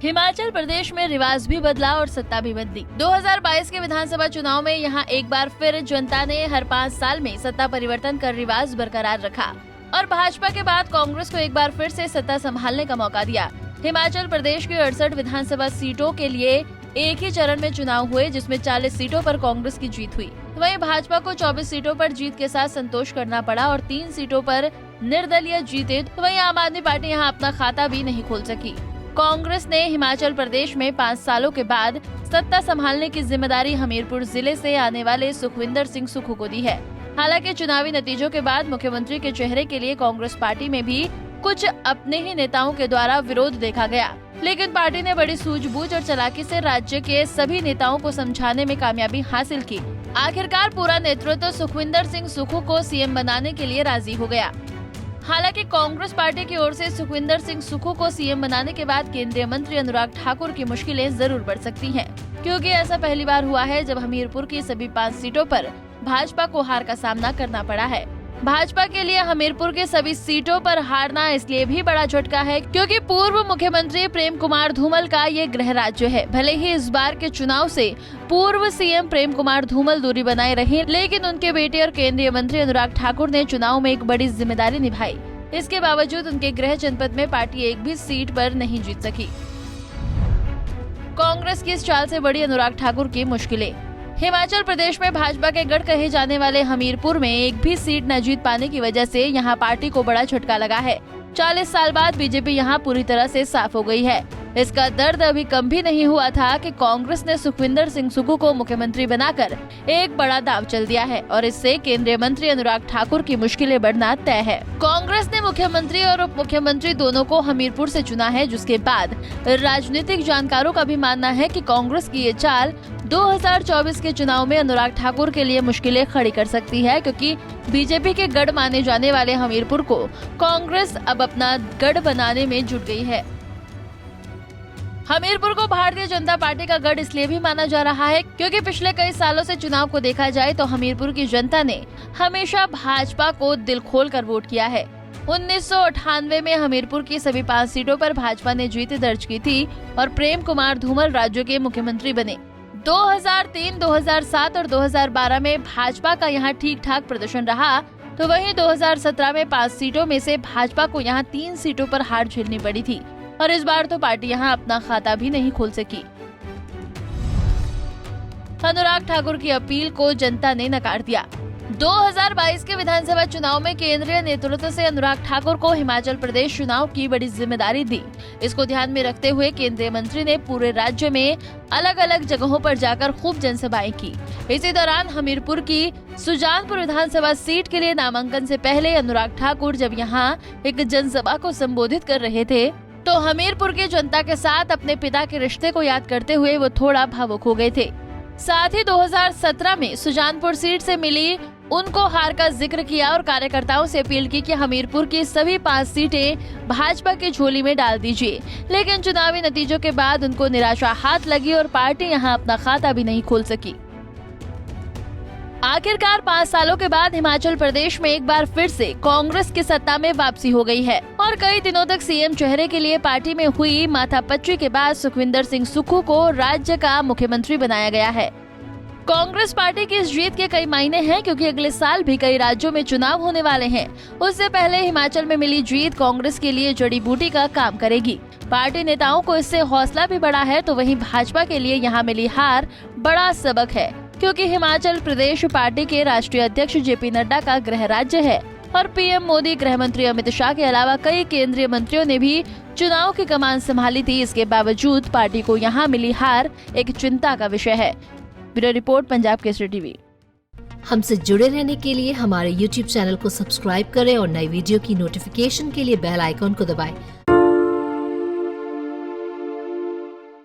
हिमाचल प्रदेश में रिवाज भी बदला और सत्ता भी बदली। 2022 के विधानसभा चुनाव में यहाँ एक बार फिर जनता ने हर 5 साल में सत्ता परिवर्तन कर रिवाज बरकरार रखा और भाजपा के बाद कांग्रेस को एक बार फिर से सत्ता संभालने का मौका दिया। हिमाचल प्रदेश की 68 विधानसभा सीटों के लिए एक ही चरण में चुनाव हुए, जिसमें 40 सीटों पर कांग्रेस की जीत हुई। वहीं भाजपा को 24 सीटों पर जीत के साथ संतोष करना पड़ा और 3 सीटों पर निर्दलीय जीते। वहीं आम आदमी पार्टी यहां अपना खाता भी नहीं खोल सकी। कांग्रेस ने हिमाचल प्रदेश में 5 सालों के बाद सत्ता संभालने की जिम्मेदारी हमीरपुर जिले से आने वाले सुखविंदर सिंह सुक्खू को दी है। हालांकि चुनावी नतीजों के बाद मुख्यमंत्री के चेहरे के लिए कांग्रेस पार्टी में भी कुछ अपने ही नेताओं के द्वारा विरोध देखा गया, लेकिन पार्टी ने बड़ी सूझबूझ और चालाकी से राज्य के सभी नेताओं को समझाने में कामयाबी हासिल की। आखिरकार पूरा नेतृत्व सुखविंदर सिंह सुक्खू को सीएम बनाने के लिए राजी हो गया। हालांकि कांग्रेस पार्टी की ओर से सुखविंदर सिंह सुक्खू को सीएम बनाने के बाद केंद्रीय मंत्री अनुराग ठाकुर की मुश्किलें जरूर बढ़ सकती हैं, क्योंकि ऐसा पहली बार हुआ है जब हमीरपुर की सभी 5 सीटों पर भाजपा को हार का सामना करना पड़ा है। भाजपा के लिए हमीरपुर के सभी सीटों पर हारना इसलिए भी बड़ा झटका है क्योंकि पूर्व मुख्यमंत्री प्रेम कुमार धूमल का ये गृह राज्य है। भले ही इस बार के चुनाव से पूर्व सीएम प्रेम कुमार धूमल दूरी बनाए रहे, लेकिन उनके बेटे और केंद्रीय मंत्री अनुराग ठाकुर ने चुनाव में एक बड़ी जिम्मेदारी निभाई। इसके बावजूद उनके गृह जनपद में पार्टी एक भी सीट पर नहीं जीत सकी। कांग्रेस की इस चाल से बड़ी अनुराग ठाकुर की मुश्किलें। हिमाचल प्रदेश में भाजपा के गढ़ कहे जाने वाले हमीरपुर में एक भी सीट न जीत पाने की वजह से यहां पार्टी को बड़ा झटका लगा है। 40 साल बाद बीजेपी यहां पूरी तरह से साफ हो गई है। इसका दर्द अभी कम भी नहीं हुआ था कि कांग्रेस ने सुखविंदर सिंह सुक्खू को मुख्यमंत्री बनाकर एक बड़ा दांव चल दिया है और इससे केंद्रीय मंत्री अनुराग ठाकुर की मुश्किलें बढ़ना तय है। कांग्रेस ने मुख्यमंत्री और उप मुख्यमंत्री दोनों को हमीरपुर से चुना है, जिसके बाद राजनीतिक जानकारों का भी मानना है कि कांग्रेस की ये चाल 2024 के चुनाव में अनुराग ठाकुर के लिए मुश्किलें खड़ी कर सकती है, क्योंकि बीजेपी के गढ़ माने जाने वाले हमीरपुर को कांग्रेस अब अपना गढ़ बनाने में जुट गई है। हमीरपुर को भारतीय जनता पार्टी का गढ़ इसलिए भी माना जा रहा है क्योंकि पिछले कई सालों से चुनाव को देखा जाए तो हमीरपुर की जनता ने हमेशा भाजपा को दिल खोल कर वोट किया है। 1998 में हमीरपुर की सभी 5 सीटों पर भाजपा ने जीत दर्ज की थी और प्रेम कुमार धूमल राज्य के मुख्यमंत्री बने। 2003, 2007 और 2012 में भाजपा का यहाँ ठीक ठाक प्रदर्शन रहा, तो वहीं 2017 में 5 सीटों में से भाजपा को यहाँ 3 सीटों पर हार झेलनी पड़ी थी और इस बार तो पार्टी यहाँ अपना खाता भी नहीं खोल सकी। अनुराग ठाकुर की अपील को जनता ने नकार दिया। 2022 के विधानसभा चुनाव में केंद्रीय नेतृत्व से अनुराग ठाकुर को हिमाचल प्रदेश चुनाव की बड़ी जिम्मेदारी दी। इसको ध्यान में रखते हुए केंद्रीय मंत्री ने पूरे राज्य में अलग अलग जगहों पर जाकर खूब जनसभाएं की। इसी दौरान हमीरपुर की सुजानपुर विधानसभा सीट के लिए नामांकन से पहले अनुराग ठाकुर जब यहाँ एक जनसभा को संबोधित कर रहे थे तो हमीरपुर की जनता के साथ अपने पिता के रिश्ते को याद करते हुए वो थोड़ा भावुक हो गए थे। साथ ही 2017 में सुजानपुर सीट से मिली उनको हार का जिक्र किया और कार्यकर्ताओं से अपील की कि हमीरपुर की सभी 5 सीटें भाजपा की झोली में डाल दीजिए, लेकिन चुनावी नतीजों के बाद उनको निराशा हाथ लगी और पार्टी यहां अपना खाता भी नहीं खोल सकी। आखिरकार 5 सालों के बाद हिमाचल प्रदेश में एक बार फिर से कांग्रेस की सत्ता में वापसी हो गई है और कई दिनों तक सीएम चेहरे के लिए पार्टी में हुई माथापच्ची के बाद सुखविंदर सिंह सुक्खू को राज्य का मुख्यमंत्री बनाया गया है। कांग्रेस पार्टी की इस जीत के कई मायने हैं क्योंकि अगले साल भी कई राज्यों में चुनाव होने वाले हैं। उससे पहले हिमाचल में मिली जीत कांग्रेस के लिए जड़ी बूटी का काम करेगी। पार्टी नेताओं को इससे हौसला भी बढ़ा है, तो वहीं भाजपा के लिए यहाँ मिली हार बड़ा सबक है, क्योंकि हिमाचल प्रदेश पार्टी के राष्ट्रीय अध्यक्ष जेपी नड्डा का गृह राज्य है और पीएम मोदी, गृह मंत्री अमित शाह के अलावा कई केंद्रीय मंत्रियों ने भी चुनाव की कमान संभाली थी। इसके बावजूद पार्टी को यहाँ मिली हार एक चिंता का विषय है। Bureau report, Punjab Kesari TV. हमसे जुड़े रहने के लिए हमारे YouTube चैनल को सब्सक्राइब करें और नई वीडियो की नोटिफिकेशन के लिए बेल आइकॉन को दबाएं।